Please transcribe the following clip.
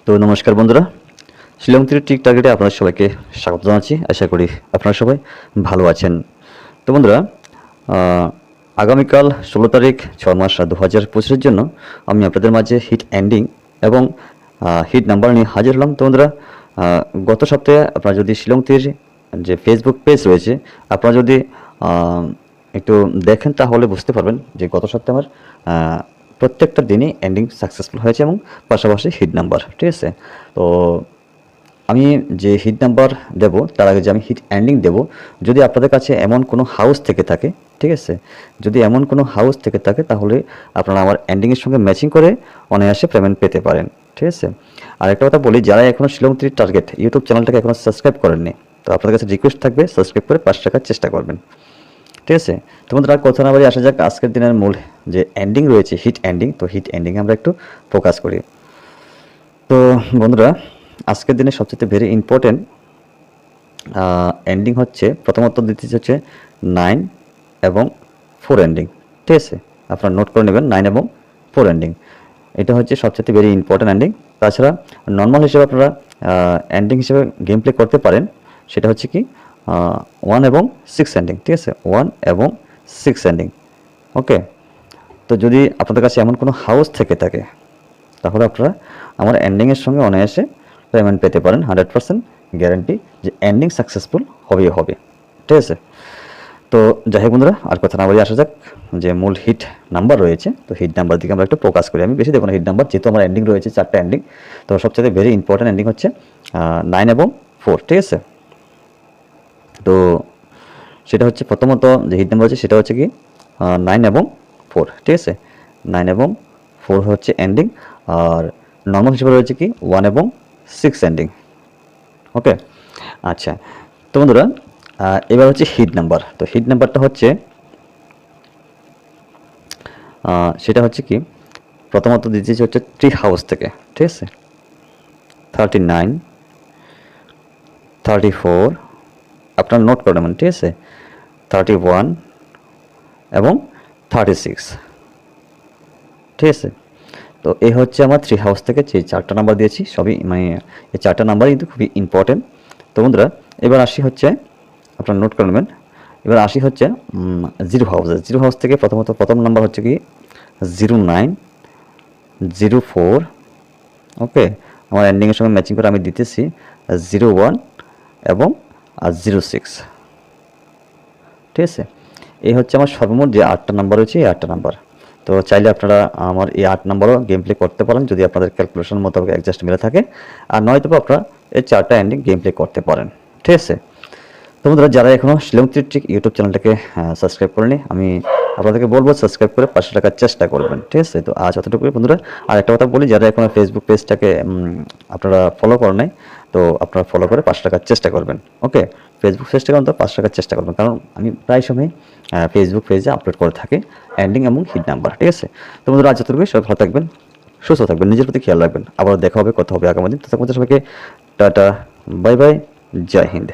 তো নমস্কার বন্ধুরা, শিলং টিক টার্গেটে আপনাদের সবাইকে স্বাগত জানাচ্ছি। আশা করি আপনারা সবাই ভালো আছেন। তো বন্ধুরা, আগামীকাল 16 তারিখ 6 মাস 2025-এর জন্য আমি আপনাদের মাঝে হিট এন্ডিং এবং হিট নাম্বার নিয়ে হাজির হলাম। তো বন্ধুরা, গত সপ্তাহে আপনারা যদি শিলং তীর যে ফেসবুক পেজ রয়েছে আপনারা যদি একটু দেখেন তাহলে বুঝতে পারবেন যে গত সপ্তাহে আমার প্রত্যেকটা দিনই এন্ডিং সাকসেসফুল হয়েছে এবং পাশাপাশি হিট নাম্বার, ঠিক আছে। তো আমি যে হিট নাম্বার দেব তার আগে যে আমি হিট এন্ডিং দেব, যদি আপনাদের কাছে এমন কোনো হাউস থেকে থাকে, ঠিক আছে, যদি এমন কোনো হাউস থেকে থাকে তাহলে আপনারা আমার এন্ডিংয়ের সঙ্গে ম্যাচিং করে অনায়াসে পেমেন্ট পেতে পারেন, ঠিক আছে। আর একটা কথা বলি, যারা এখনও শিলং টার্গেট ইউটিউব চ্যানেলটাকে এখনও সাবস্ক্রাইব করেননি, তো আপনাদের কাছে রিকোয়েস্ট থাকবে সাবস্ক্রাইব করে পাশে রাখার চেষ্টা করবেন, ঠিক আছে। তো বন্ধুরা, কথা না বাড়ি আসা যাক আজকের দিনের মূল যে এন্ডিং রয়েছে হিট এন্ডিং। তো হিট এন্ডিংয়ে আমরা একটু ফোকাস করি। তো বন্ধুরা, আজকের দিনে সবচেয়ে ভেরি ইম্পর্টেন্ট এন্ডিং হচ্ছে, প্রথমত দিতে হচ্ছে 9 এবং 4 এন্ডিং, ঠিক আছে। আপনারা নোট করে নেবেন 9 এবং 4 এন্ডিং, এটা হচ্ছে সবচেয়ে ভেরি ইম্পর্টেন্ট এন্ডিং। তাছাড়া নর্মাল হিসেবে আপনারা এন্ডিং হিসেবে গেম প্লে করতে পারেন, সেটা হচ্ছে কি 1 এবং 6 এন্ডিং, ঠিক আছে, 1 এবং 6 এন্ডিং, ওকে। তো যদি আপনাদের কাছে এমন কোনো হাউস থেকে থাকে তাহলে আপনারা আমার এন্ডিংয়ের সঙ্গে অনায়াসে পেমেন্ট পেতে পারেন। 100% গ্যারান্টি যে এন্ডিং সাকসেসফুল হবেই হবে, ঠিক আছে। তো যাই হোক বন্ধুরা, আর কথা না বলে আসা যাক যে মূল হিট নাম্বার রয়েছে। তো হিট নাম্বার দিকে আমরা একটু ফোকাস করি। আমি বেশি দেখুন হিট নাম্বার, যেহেতু আমার এন্ডিং রয়েছে 4টা এন্ডিং, তো সবচেয়ে ভেরি ইম্পর্টেন্ট এন্ডিং হচ্ছে 9 এবং 4, ঠিক আছে। তো সেটা হচ্ছে প্রথমত যে হিট নাম্বার হচ্ছে সেটা হচ্ছে কি 9 এবং 4, ঠিক আছে। 9 এবং 4 হচ্ছে এন্ডিং, আর নর্মাল হিসেবে রয়েছে কি 1 এবং 6 এন্ডিং, ওকে। আচ্ছা, তো বন্ধুরা, এবার হচ্ছে হিট নাম্বার। তো হিট নাম্বারটা হচ্ছে সেটা হচ্ছে কি প্রথমত দিতেছি হচ্ছে ট্রি হাউস থেকে, ঠিক আছে। 39, 34 আপনারা নোট করে নেবেন, ঠিক আছে, 31 এবং 36, ঠিক আছে। তো এই হচ্ছে আমার থ্রি হাউস থেকে যে 4টা নাম্বার দিয়েছি, সবই মানে এই 4টা নাম্বার কিন্তু খুবই ইম্পর্টেন্ট। তো বন্ধুরা, এবার আসি হচ্ছে, আপনারা নোট করে নেবেন, এবার আসি হচ্ছে জিরো হাউসে। জিরো হাউস থেকে প্রথম নাম্বার হচ্ছে কি 09, 04, ওকে। আমার এন্ডিংয়ের সঙ্গে ম্যাচিং করে আমি দিতেছি 01 এবং 06, ঠিক আছে। এই হচ্ছে আমার সর্বমোট যে 8টা নাম্বার রয়েছে, এই 8টা নাম্বার। তো চাইলে আপনারা আমার এই 8 নাম্বারও গেম প্লে করতে পারেন যদি আপনাদের ক্যালকুলেশন মোতাবেক অ্যাডজাস্ট মিলে থাকে, আর নয়তো আপনারা এই 4টা এন্ডিং গেম প্লে করতে পারেন, ঠিক আছে। তো বন্ধুরা, যারা এখনও শিলং ট্রিক ইউটিউব চ্যানেলটাকে সাবস্ক্রাইব করেনি, আমি আপনাদেরকে বলবো সাবস্ক্রাইব করে পাশে রাখার চেষ্টা করবেন, ঠিক আছে। তো আজ অতটুকু বন্ধুরা। আর একটা কথা বলি, যারা এখনও ফেসবুক পেজটাকে আপনারা ফলো করেন নাই, তো আপনারা ফলো করে পাশে রাখার চেষ্টা করবেন, ওকে। ফেসবুক পেজটাকে অন্তত পাশে রাখার চেষ্টা করবেন, কারণ আমি প্রায় সময় ফেসবুক পেজে আপলোড করে থাকি এন্ডিং এবং হিট নাম্বার, ঠিক আছে। তো বন্ধুরা, আজ যতটুকু, সবাই ভালো থাকবেন, সুস্থ থাকবেন, নিজের প্রতি খেয়াল রাখবেন। আবার দেখা হবে, কথা হবে আগামী দিন। তো সবাইকে টাটা, বাই বাই, জয় হিন্দ।